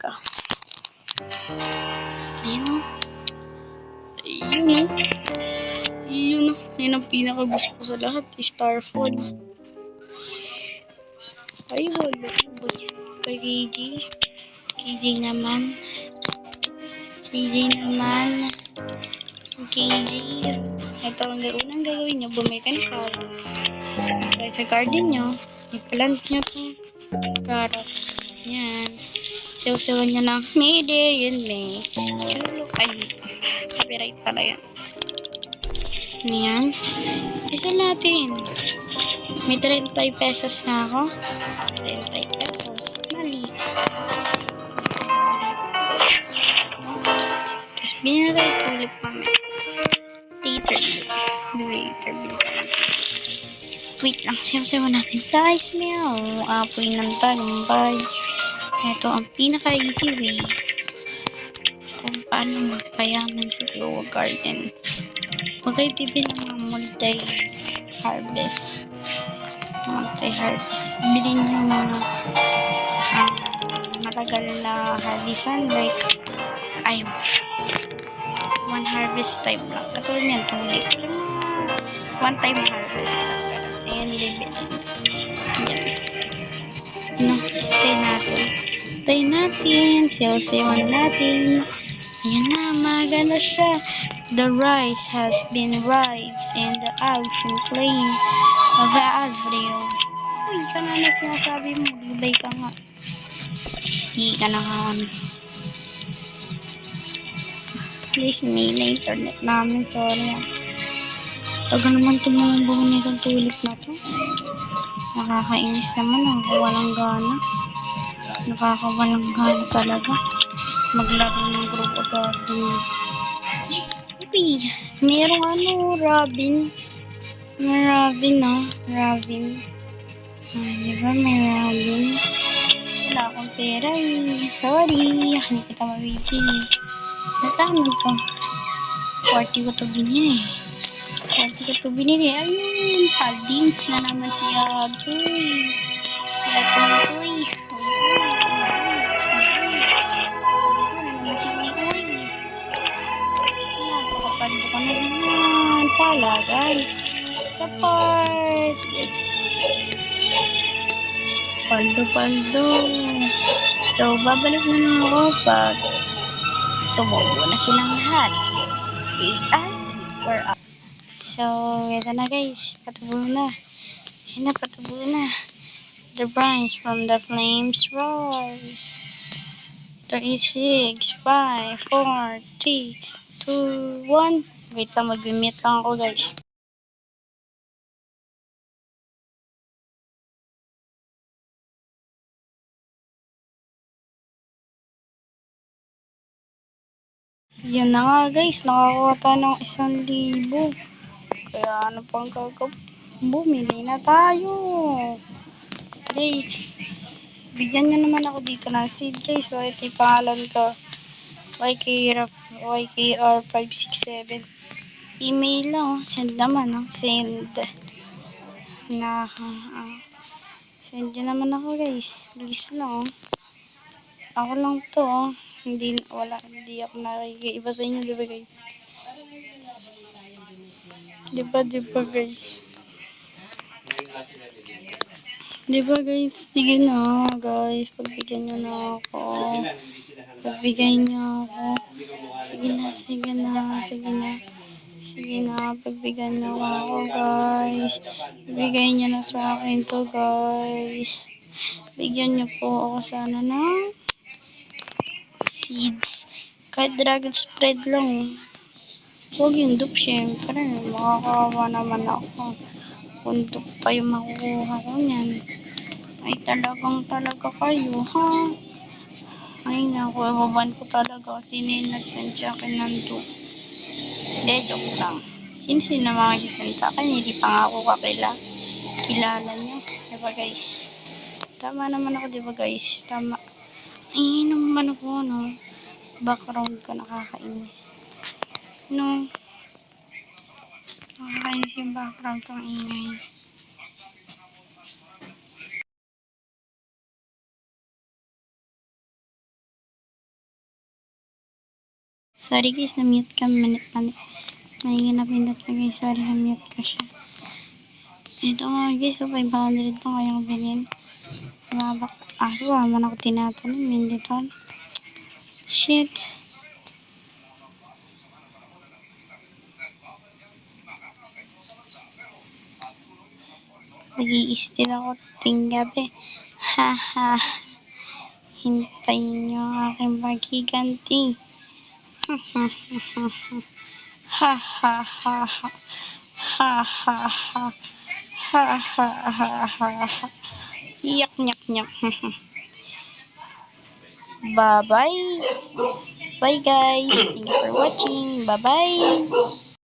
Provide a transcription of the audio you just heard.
ka. Ayun o. Ayun o. Ayun o. Ayun ang pinakagusto ko sa lahat. Starfall. Ay, wala. Kay KJ. KJ naman. KJ naman. KJ. Ito ang unang gagawin nyo. Bumili ka ng carrot. Try sa garden nyo. I-plant nyo itong carrot. Yan. Siyaw-siyawan nyo ng mayday. Yun may. Chulok. Ay, copyright pala yan. Yan. Isa natin. May 35 pesos na ako. 35 pesos. Mali. Tapos binigay tulip kami. Later. Wait lang. Sayaw-sayaw natin. Guys, meow. Apoy ng talumpay. Ito ang pinaka-easy way kung paano magpayaman sa grow garden. Huwag kayo bibili ng mga multi-harvest. Bilhin nyo yung mga matagal na harvestan, like one harvest time lang. Katulad yan, tulip. One time harvest lang. Ayan, bibili. No, tayo natin. Sayaw-sayawan natin. Ayan na, maganda siya. The rice has been rice in the ocean plain of Avril. Uy, kanana sinasabi mo, libay ka nga. Hindi ka na nga. Please, may na internet namin. Sorry. Taga naman tumumbong nitong tulip na to. Nakakainis naman. Walang gana. Nakakawalang gana talaga. Maglaro ng grupo garden. Uy, merong Robin. May Robin, no? Robin. Diba may Robin? Wala akong pera eh. Sorry. Hindi kita mabibili. Natamad ko. 40 ko to binili. Ayun, paldings na naman siya. Uy. Napakapaldo ka na naman. Pala, guys. Sa part. Yes. Paldo. So, babalik na lang ako pag tumubo na silang lahat. We're up. So, ito na guys. Patubo na. The branch from the flames rise. 36, 5, 4, 3, 2, 1. Wait lang, mag-mute lang ako guys. Yan na nga guys, nakakuha tayo ng 1,000. Kaya ano pang gagawin? Bumili na tayo. Guys, bigyan nyo naman ako dito ng seed guys. So, ito yung pangalan ko. YKR567. Email lang. Send naman. Send. Send nyo naman ako guys. Please lang. Ako lang to. Hindi ako nakikiiba sa inyo. Diba guys? Diba guys? Diba guys? Sige na guys. Pagbigyan nyo na ako. Sige na. Pagbigyan nyo ako guys. Bigay nyo na sa akin to guys. Bigyan nyo po ako sana ng seeds. Kahit dragon spread lang. Huwag yung dup syempre. Makakawa naman ako. Kung dup pa yung makukuha ko niyan. Ay talaga kayo ha. Ay naku, ewaban ko talaga. Sino yung nag-send sa akin ng dup? Hindi, joke lang. Sino na mga nag-send sa akin? Hindi pa nga ako kilala nyo. Diba guys? Tama naman ako, diba guys? Tama. Ay, naman ako, no? Background ko nakakainis. No? Nakakainis yung background kong ingay. Sorry guys, na-mute ka. Maingin na pindot ka guys. Sorry, na-mute ka siya. Ito nga guys, so 500 pa kaya ko bilhin. Mabak. So man ako tinatanim. Hindi to. Shit. Nag-i-still ako ting gabi. Haha. Hintayin nyo ang aking magiganti. Ha ha ha ha ha. Ha ha ha. Ha ha ha ha ha. Yak nyak nyak. Bye bye. Bye guys. Thank you for watching. Bye bye.